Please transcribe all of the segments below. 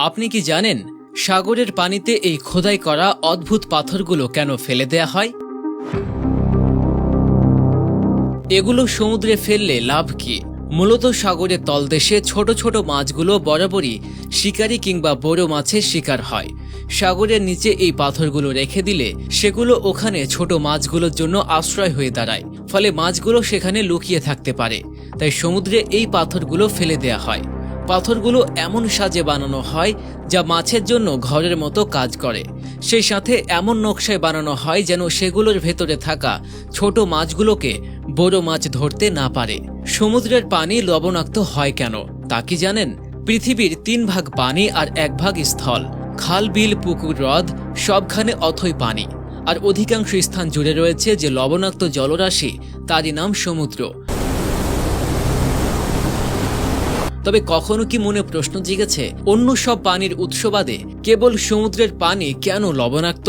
আপনি কি জানেন সাগরের পানিতে এই খোদাই করা অদ্ভুত পাথরগুলো কেন ফেলে দেয়া হয়? এগুলো সমুদ্রে ফেললে লাভ কি? মূলত সাগরের তলদেশে ছোট ছোট মাছগুলো বরাবরই শিকারী কিংবা বড় মাছের শিকার হয়। সাগরের নিচে এই পাথরগুলো রেখে দিলে সেগুলো ওখানে ছোট মাছগুলোর জন্য আশ্রয় হয়ে দাঁড়ায়, ফলে মাছগুলো সেখানে লুকিয়ে থাকতে পারে। তাই সমুদ্রে এই পাথরগুলো ফেলে দেয়া হয়। পাথরগুলো এমন সাজে বানানো হয় যা মাছের জন্য ঘরের মতো কাজ করে। সেই সাথে এমন নকশায় বানানো হয় যেন সেগুলোর ভেতরে থাকা ছোট মাছগুলোকে বড় মাছ ধরতে না পারে। সমুদ্রের পানি লবণাক্ত হয় কেন তা কি জানেন? পৃথিবীর 3 ভাগ পানি আর 1 ভাগ স্থল। খাল, বিল, পুকুর, হ্রদ সবখানে অথই পানি। আর অধিকাংশ স্থান জুড়ে রয়েছে যে লবণাক্ত জলরাশি, তারই নাম সমুদ্র। তবে কখনো কি মনে প্রশ্ন জেগেছে, অন্য সব পানির উৎস বাদে কেবল সমুদ্রের পানি কেন লবণাক্ত?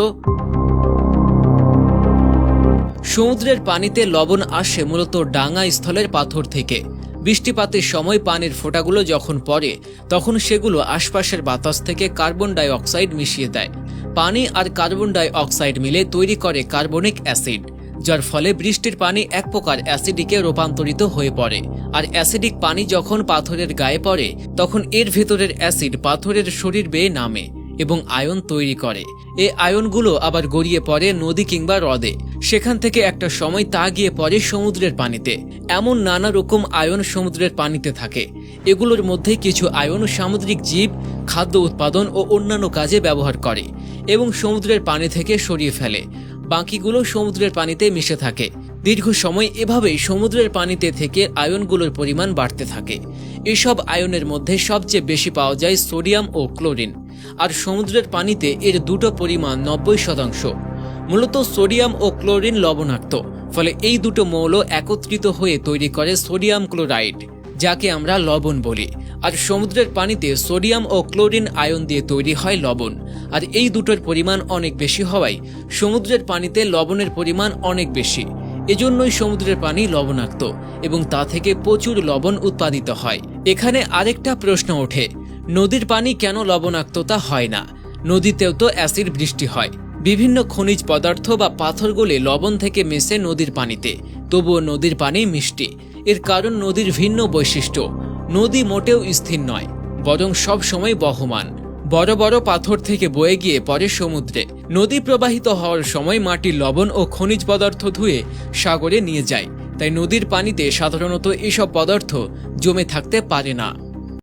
সমুদ্রের পানিতে লবণ আসে মূলত ডাঙা স্থলের পাথর থেকে। বৃষ্টিপাতের সময় পানির ফোঁটাগুলো যখন পড়ে তখন সেগুলো আশপাশের বাতাস থেকে কার্বন ডাই অক্সাইড মিশিয়ে দেয়। পানি আর কার্বন ডাই অক্সাইড মিলে তৈরি করে কার্বনিক অ্যাসিড, যার ফলে বৃষ্টির পানি এক প্রকার অ্যাসিডিকে রূপান্তরিত হয়ে পড়ে। আর অ্যাসিডিক পানি যখন পাথরের গায়ে পড়ে তখন এর ভেতরের অ্যাসিড পাথরের শরীর বেয়ে নামে এবং আয়ন তৈরি করে। এই আয়নগুলো আবার গড়িয়ে পড়ে নদী কিংবা হ্রদে। সেখান থেকে একটা সময় তা গিয়ে পড়ে সমুদ্রের পানিতে। এমন নানা রকম আয়ন সমুদ্রের পানিতে থাকে। এগুলোর মধ্যে কিছু আয়ন সামুদ্রিক জীব খাদ্য উৎপাদন ও অন্যান্য কাজে ব্যবহার করে এবং সমুদ্রের পানি থেকে সরিয়ে ফেলে। বাকিগুলো সমুদ্রের পানিতে মিশে থাকে। দীর্ঘ সময় এভাবেই সমুদ্রের পানিতে থেকে আয়নগুলোর পরিমাণ বাড়তে থাকে। এসব আয়নের মধ্যে সবচেয়ে বেশি পাওয়া যায় সোডিয়াম ও ক্লোরিন। আর সমুদ্রের পানিতে এর দুটো পরিমাণ 90%। মূলত সোডিয়াম ও ক্লোরিন লবণাক্ত, ফলে এই দুটো মৌল একত্রিত হয়ে তৈরি করে সোডিয়াম ক্লোরাইড, যাকে আমরা লবণ বলি। আর সমুদ্রের পানিতে সোডিয়াম ও ক্লোরিন আয়ন দিয়ে তৈরি হয় লবণ। আর এই দুটোর পরিমাণ অনেক বেশি হওয়ায় সমুদ্রের পানিতে লবণের পরিমাণ অনেক বেশি। এজন্যই সমুদ্রের পানি লবণাক্ত এবং তা থেকে প্রচুর লবণ উৎপাদিত হয়। এখানে আরেকটা প্রশ্ন ওঠে, নদীর পানি কেন লবণাক্ততা হয় না? নদীতেও তো অ্যাসিড বৃষ্টি হয়। বিভিন্ন খনিজ পদার্থ বা পাথর গলে লবণ থেকে মেশে নদীর পানিতে, তবুও নদীর পানি মিষ্টি। এর কারণ নদীর ভিন্ন বৈশিষ্ট্য। নদী মোটেও স্থির নয়, বরং সব সময় বহমান। বড় বড় পাথর থেকে বয়ে গিয়ে পড়ে সমুদ্রে। নদী প্রবাহিত হওয়ার সময় মাটির লবণ ও খনিজ পদার্থ ধুয়ে সাগরে নিয়ে যায়। তাই নদীর পানিতে সাধারণত এসব পদার্থ জমে থাকতে পারে না।